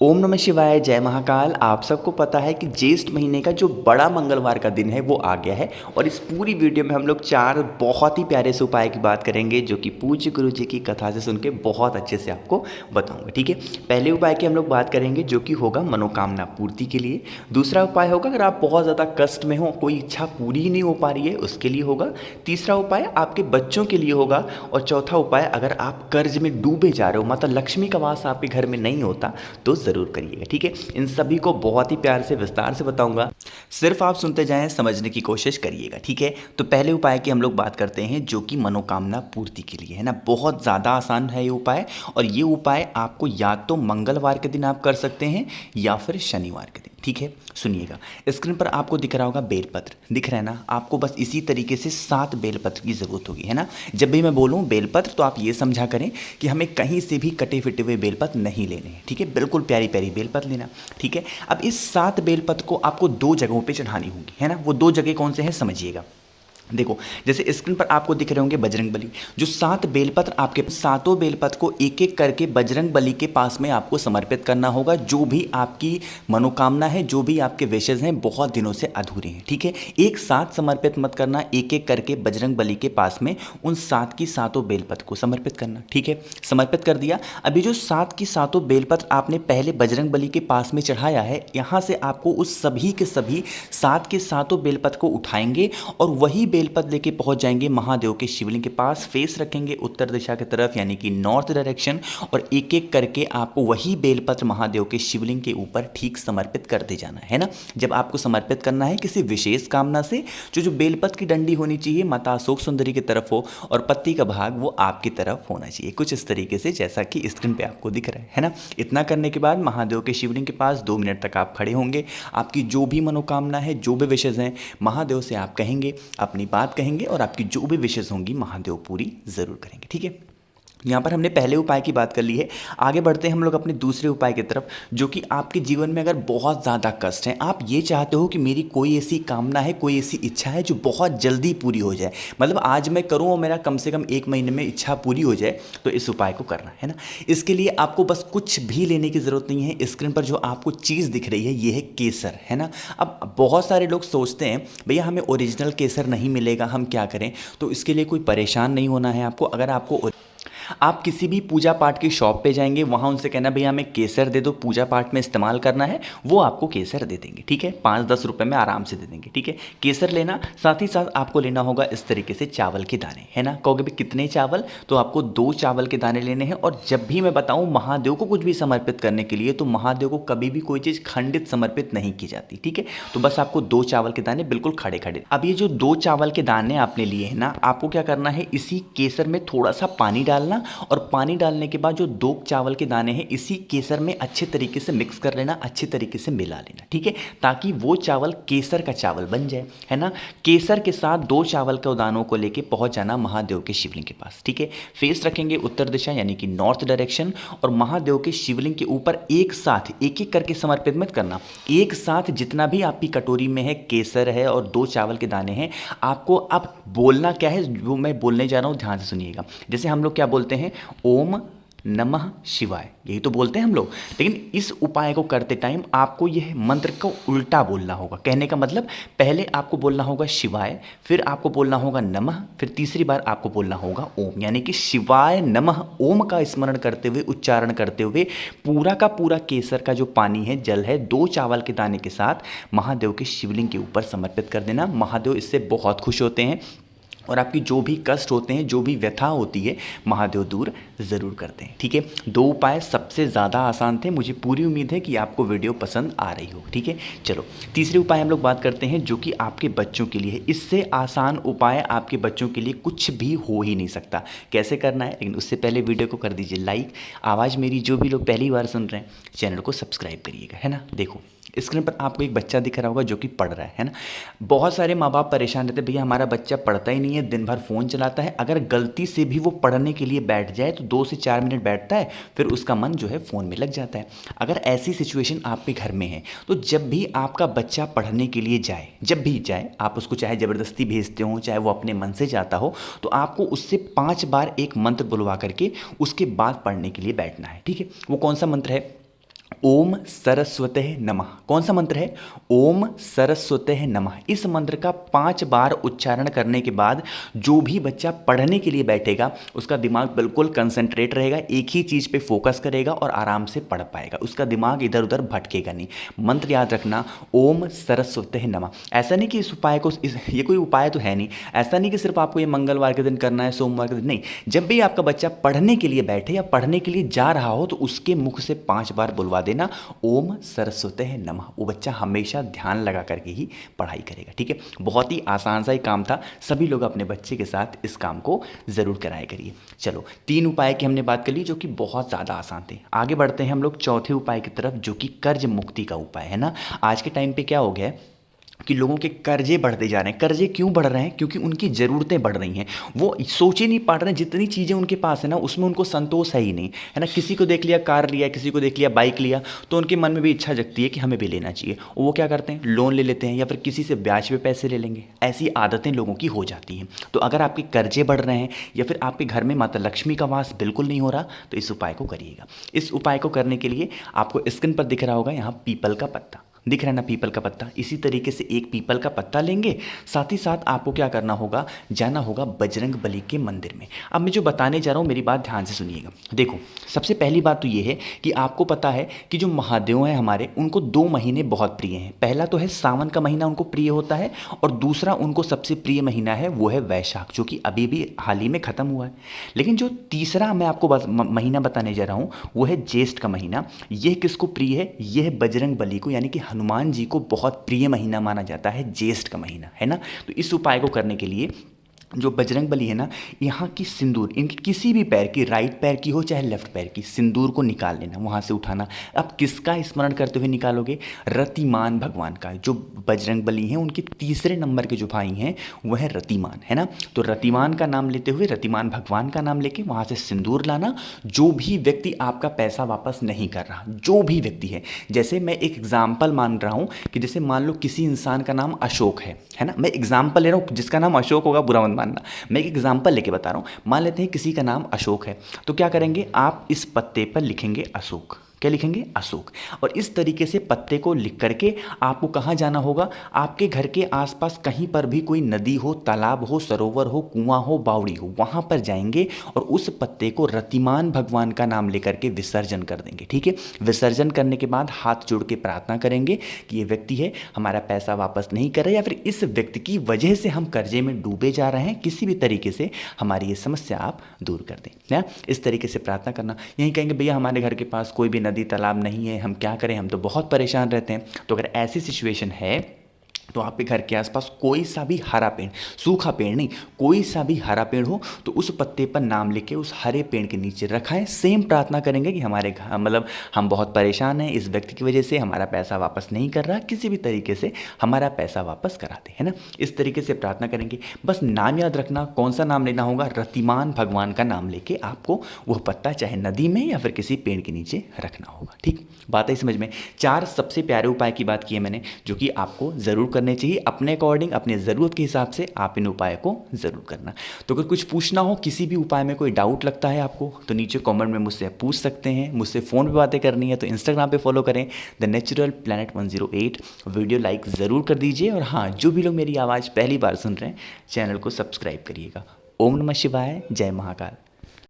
ओम नमः शिवाय, जय महाकाल। आप सबको पता है कि ज्येष्ठ महीने का जो बड़ा मंगलवार का दिन है वो आ गया है और इस पूरी वीडियो में हम लोग 4 बहुत ही प्यारे से उपाय की बात करेंगे जो कि पूज्य गुरु जी की कथा से सुन के बहुत अच्छे से आपको बताऊंगा। ठीक है, पहले उपाय की हम लोग बात करेंगे जो कि होगा मनोकामना पूर्ति के लिए। दूसरा उपाय होगा अगर आप बहुत ज़्यादा कष्ट में हो, कोई इच्छा पूरी ही नहीं हो पा रही है, उसके लिए होगा। तीसरा उपाय आपके बच्चों के लिए होगा और चौथा उपाय अगर आप कर्ज में डूबे जा रहे हो, मतलब लक्ष्मी का वास आपके घर में नहीं होता तो ज़रूर करिएगा। ठीक है, इन सभी को बहुत ही प्यार से विस्तार से बताऊंगा, सिर्फ आप सुनते जाएं, समझने की कोशिश करिएगा। ठीक है, तो पहले उपाय की हम लोग बात करते हैं जो कि मनोकामना पूर्ति के लिए है ना। बहुत ज़्यादा आसान है ये उपाय और ये उपाय आपको या तो मंगलवार के दिन आप कर सकते हैं या फिर शनिवार के दिन। ठीक है, सुनिएगा, स्क्रीन पर आपको दिख रहा होगा बेलपत्र, दिख रहा है ना आपको। बस इसी तरीके से 7 बेलपत्र की ज़रूरत होगी, है ना। जब भी मैं बोलूँ बेलपत्र तो आप ये समझा करें कि हमें कहीं से भी कटे फिटे हुए बेलपत्र नहीं लेने हैं। ठीक है, बिल्कुल प्यारी प्यारी बेलपत्र लेना। ठीक है, अब इस 7 बेलपत्र को आपको 2 जगहों पर चढ़ानी होगी, है ना। वो 2 जगह कौन से हैं समझिएगा। देखो, जैसे स्क्रीन पर आपको दिख रहे होंगे बजरंग बली, जो 7 बेलपत्र आपके सातों बेलपत्र को एक एक करके बजरंग बली के पास में आपको समर्पित करना होगा। जो भी आपकी मनोकामना है, जो भी आपके विशेष हैं बहुत दिनों से अधूरे हैं। ठीक है, एक साथ समर्पित मत करना, एक एक करके बजरंग बली के पास में उन 7 की सातों बेलपत्र को समर्पित करना। ठीक है, समर्पित कर दिया। अभी जो 7 की सातों बेलपत्र आपने पहले बजरंग बली के पास में चढ़ाया है, यहाँ से आपको उस सभी के सभी 7 के सातों बेलपत्र को उठाएंगे और वही बेलपत्र लेके पहुंच जाएंगे महादेव के शिवलिंग के पास। फेस रखेंगे उत्तर दिशा की तरफ, यानी कि नॉर्थ डायरेक्शन, और एक एक करके आपको वही बेलपत्र महादेव के शिवलिंग के ऊपर ठीक समर्पित करते जाना है ना। जब आपको समर्पित करना है किसी विशेष कामना से, जो बेलपत्र की डंडी होनी चाहिए माता अशोक सुंदरी की तरफ हो और पत्ती का भाग वो आपकी तरफ होना चाहिए, कुछ इस तरीके से जैसा कि स्क्रीन पे आपको दिख रहा है ना। इतना करने के बाद महादेव के शिवलिंग के पास 2 मिनट तक आप खड़े होंगे। आपकी जो भी मनोकामना है, जो भी विशेष हैं, महादेव से आप कहेंगे, अपनी बात कहेंगे और आपकी जो भी विशेष होंगी महादेव पूरी जरूर करेंगे। ठीक है, यहाँ पर हमने पहले उपाय की बात कर ली है। आगे बढ़ते हैं हम लोग अपने दूसरे उपाय की तरफ, जो कि आपके जीवन में अगर बहुत ज़्यादा कष्ट है, आप ये चाहते हो कि मेरी कोई ऐसी कामना है, कोई ऐसी इच्छा है जो बहुत जल्दी पूरी हो जाए, मतलब आज मैं करूँ और मेरा कम से कम 1 महीने में इच्छा पूरी हो जाए, तो इस उपाय को करना है ना। इसके लिए आपको बस कुछ भी लेने की ज़रूरत नहीं है। स्क्रीन पर जो आपको चीज़ दिख रही है ये है केसर, है ना। अब बहुत सारे लोग सोचते हैं भैया हमें ओरिजिनल केसर नहीं मिलेगा, हम क्या करें। तो इसके लिए कोई परेशान नहीं होना है आपको। अगर आपको आप किसी भी पूजा पाठ की शॉप पे जाएंगे, वहाँ उनसे कहना भैया हमें केसर दे दो, पूजा पाठ में इस्तेमाल करना है, वो आपको केसर दे देंगे। ठीक है, 5-10 रुपये में आराम से दे देंगे। ठीक है, केसर लेना, साथ ही साथ आपको लेना होगा इस तरीके से चावल के दाने, है ना। कहोगे भाई कितने चावल, तो आपको 2 चावल के दाने लेने हैं। और जब भी मैं बताऊँ महादेव को कुछ भी समर्पित करने के लिए, तो महादेव को कभी भी कोई चीज़ खंडित समर्पित नहीं की जाती। ठीक है, तो बस आपको 2 चावल के दाने बिल्कुल खड़े खड़े। अब ये जो 2 चावल के दाने आपने लिए हैं ना, आपको क्या करना है, इसी केसर में थोड़ा सा पानी डालना और पानी डालने के बाद जो 2 चावल के दाने हैं इसी केसर में अच्छे तरीके से मिक्स कर लेना, अच्छे तरीके से मिला लेना। ठीक है, ताकि वो चावल केसर का चावल बन जाए, है ना। केसर के साथ 2 चावल के दानों को लेके पहुंच जाना महादेव के शिवलिंग के पास। ठीक है, फेस रखेंगे उत्तर दिशा यानी कि नॉर्थ डायरेक्शन, और महादेव के शिवलिंग के ऊपर एक साथ एक एक करके समर्पित मत करना, एक साथ जितना भी आपकी कटोरी में है केसर है और 2 चावल के दाने हैं, आपको अब बोलना क्या है जो मैं बोलने जा रहा हूँ, ध्यान से सुनिएगा। जैसे हम लोग क्या बोलते हैं, ओम नमः शिवाय, यही तो बोलते हैं हम लोग। लेकिन इस उपाय को करते टाइम आपको यह मंत्र को उल्टा बोलना होगा। कहने का मतलब, पहले आपको बोलना होगा शिवाय, फिर आपको बोलना होगा नमः, फिर तीसरी बार आपको बोलना होगा ओम, यानी कि शिवाय नमः ओम का स्मरण करते हुए, उच्चारण करते हुए पूरा का पूरा केसर का जो पानी है, जल है, 2 चावल के दाने के साथ महादेव के शिवलिंग के ऊपर समर्पित कर देना। महादेव इससे बहुत खुश होते हैं और आपकी जो भी कष्ट होते हैं, जो भी व्यथा होती है, महादेव दूर ज़रूर करते हैं। ठीक है, 2 उपाय सबसे ज़्यादा आसान थे। मुझे पूरी उम्मीद है कि आपको वीडियो पसंद आ रही हो। ठीक है, चलो तीसरे उपाय हम लोग बात करते हैं जो कि आपके बच्चों के लिए है। इससे आसान उपाय आपके बच्चों के लिए कुछ भी हो ही नहीं सकता। कैसे करना है, लेकिन उससे पहले वीडियो को कर दीजिए लाइक। आवाज़ मेरी जो भी लोग पहली बार सुन रहे हैं, चैनल को सब्सक्राइब करिएगा, है ना। देखो स्क्रीन पर आपको एक बच्चा दिख रहा होगा जो कि पढ़ रहा है ना। बहुत सारे माँ बाप परेशान रहते हैं, भैया हमारा बच्चा पढ़ता ही नहीं है, दिन भर फ़ोन चलाता है। अगर गलती से भी वो पढ़ने के लिए बैठ जाए तो 2 से 4 मिनट बैठता है, फिर उसका मन जो है फ़ोन में लग जाता है। अगर ऐसी सिचुएशन आपके घर में है, तो जब भी आपका बच्चा पढ़ने के लिए जाए, जब भी जाए, आप उसको चाहे ज़बरदस्ती भेजते हो, चाहे वो अपने मन से जाता हो, तो आपको उससे 5 बार एक मंत्र बुलवा करके उसके बाद पढ़ने के लिए बैठना है। ठीक है, वो कौन सा मंत्र है, ओम सरस्वते नमः। कौन सा मंत्र है? ओम सरस्वते नमः। इस मंत्र का 5 बार उच्चारण करने के बाद जो भी बच्चा पढ़ने के लिए बैठेगा उसका दिमाग बिल्कुल कंसंट्रेट रहेगा, एक ही चीज़ पे फोकस करेगा और आराम से पढ़ पाएगा, उसका दिमाग इधर उधर भटकेगा नहीं। मंत्र याद रखना, ओम सरस्वते नमः। ऐसा नहीं कि इस उपाय को ये कोई उपाय तो है नहीं, ऐसा नहीं कि सिर्फ आपको ये मंगलवार के दिन करना है, सोमवार के दिन नहीं। जब भी आपका बच्चा पढ़ने के लिए बैठे या पढ़ने के लिए जा रहा हो तो उसके मुख से 5 बार बुलवा देना, ओम सरस्वते नमः। वो बच्चा हमेशा ध्यान लगा करके ही पढ़ाई करेगा। ठीक है, बहुत ही आसान सा ही काम था, सभी लोग अपने बच्चे के साथ इस काम को ज़रूर कराया करिए। चलो, 3 उपाय की हमने बात कर ली जो कि बहुत ज़्यादा आसान थे। आगे बढ़ते हैं हम लोग चौथे उपाय की तरफ, जो कि कर्ज मुक्ति का उपाय है ना। आज के टाइम पे क्या हो गया है कि लोगों के कर्जे बढ़ते जा रहे हैं। कर्जे क्यों बढ़ रहे हैं? क्योंकि उनकी ज़रूरतें बढ़ रही हैं, वो सोच ही नहीं पा रहे हैं, जितनी चीज़ें उनके पास है ना उसमें उनको संतोष है ही नहीं, है ना। किसी को देख लिया कार लिया, किसी को देख लिया बाइक लिया, तो उनके मन में भी इच्छा जगती है कि हमें भी लेना चाहिए। वो क्या करते हैं, लोन ले लेते हैं या फिर किसी से ब्याज पे पैसे ले लेंगे। ऐसी आदतें लोगों की हो जाती हैं। तो अगर आपके कर्जे बढ़ रहे हैं या फिर आपके घर में माता लक्ष्मी का वास बिल्कुल नहीं हो रहा, तो इस उपाय को करिएगा। इस उपाय को करने के लिए आपको स्क्रीन पर दिख रहा होगा, यहाँ पीपल का पत्ता दिख रहा है ना, पीपल का पत्ता। इसी तरीके से एक पीपल का पत्ता लेंगे, साथ ही साथ आपको क्या करना होगा, जाना होगा बजरंग बली के मंदिर में। अब मैं जो बताने जा रहा हूँ मेरी बात ध्यान से सुनिएगा। देखो, सबसे पहली बात तो ये है कि आपको पता है कि जो महादेव हैं हमारे, उनको 2 महीने बहुत प्रिय हैं। पहला तो है सावन का महीना उनको प्रिय होता है, और दूसरा उनको सबसे प्रिय महीना है वो है वैशाख, जो कि अभी भी हाल ही में ख़त्म हुआ है। लेकिन जो तीसरा मैं आपको महीना बताने जा रहा हूँ वो है ज्येष्ठ का महीना। यह किसको प्रिय है? यह है बजरंग बली को, यानी कि हनुमान जी को बहुत प्रिय महीना माना जाता है, ज्येष्ठ का महीना, है ना। तो इस उपाय को करने के लिए जो बजरंग बली है ना, यहाँ की सिंदूर, इनकी किसी भी पैर की, राइट पैर की हो चाहे लेफ्ट पैर की, सिंदूर को निकाल लेना, वहाँ से उठाना। अब किसका स्मरण करते हुए निकालोगे? रतिमान भगवान का। जो बजरंग बली हैं उनके तीसरे नंबर के जो भाई हैं वह है रतिमान, है ना। तो रतिमान का नाम लेते हुए, रतिमान भगवान का नाम लेके वहाँ से सिंदूर लाना। जो भी व्यक्ति आपका पैसा वापस नहीं कर रहा, जो भी व्यक्ति है, जैसे मैं एक एग्जाम्पल मान रहा हूँ कि जैसे मान लो किसी इंसान का नाम अशोक है ना, मैं एग्जाम्पल ले रहा हूँ, जिसका नाम अशोक होगा बुरा मत मानना, मैं एक एग्जाम्पल लेके बता रहा हूँ। मान लेते हैं किसी का नाम अशोक है, तो क्या करेंगे, आप इस पत्ते पर लिखेंगे अशोक। क्या लिखेंगे? अशोक। और इस तरीके से पत्ते को लिख करके आपको कहाँ जाना होगा? आपके घर के आसपास कहीं पर भी कोई नदी हो, तालाब हो, सरोवर हो, कुआं हो, बावड़ी हो, वहाँ पर जाएंगे और उस पत्ते को रतिमान भगवान का नाम लेकर के विसर्जन कर देंगे। ठीक है, विसर्जन करने के बाद हाथ जोड़ के प्रार्थना करेंगे कि ये व्यक्ति है हमारा पैसा वापस नहीं कर रहा, या फिर इस व्यक्ति की वजह से हम कर्जे में डूबे जा रहे हैं, किसी भी तरीके से हमारी ये समस्या आप दूर कर दें ना। इस तरीके से प्रार्थना करना। यही कहेंगे भैया हमारे घर के पास कोई भी नदी तालाब नहीं है, हम क्या करें, हम तो बहुत परेशान रहते हैं। तो अगर ऐसी सिचुएशन है तो आपके घर के आसपास कोई सा भी हरा पेड़, सूखा पेड़ नहीं, कोई सा भी हरा पेड़ हो तो उस पत्ते पर नाम लिख के उस हरे पेड़ के नीचे रखाएं। सेम प्रार्थना करेंगे कि हमारे घर, मतलब हम बहुत परेशान हैं, इस व्यक्ति की वजह से हमारा पैसा वापस नहीं कर रहा, किसी भी तरीके से हमारा पैसा वापस कराते, है ना। इस तरीके से प्रार्थना करेंगे। बस नाम याद रखना, कौन सा नाम लेना होगा? रतिमान भगवान का नाम लेके आपको वह पत्ता चाहे नदी में या फिर किसी पेड़ के नीचे रखना होगा। ठीक, बात है समझ में। 4 सबसे प्यारे उपाय की बात की है मैंने, जो कि आपको ज़रूर करने चाहिए अपने अकॉर्डिंग, अपने ज़रूरत के हिसाब से आप इन उपाय को ज़रूर करना। तो अगर कुछ पूछना हो, किसी भी उपाय में कोई डाउट लगता है आपको, तो नीचे कमेंट में मुझसे पूछ सकते हैं। मुझसे फ़ोन पे बातें करनी है तो इंस्टाग्राम पे फॉलो करें the natural planet 108। Video like ज़रूर कर दीजिए, और हाँ, जो भी लोग मेरी आवाज़ पहली बार सुन रहे हैं चैनल को सब्सक्राइब करिएगा। ओम नमः शिवाय, जय महाकाल।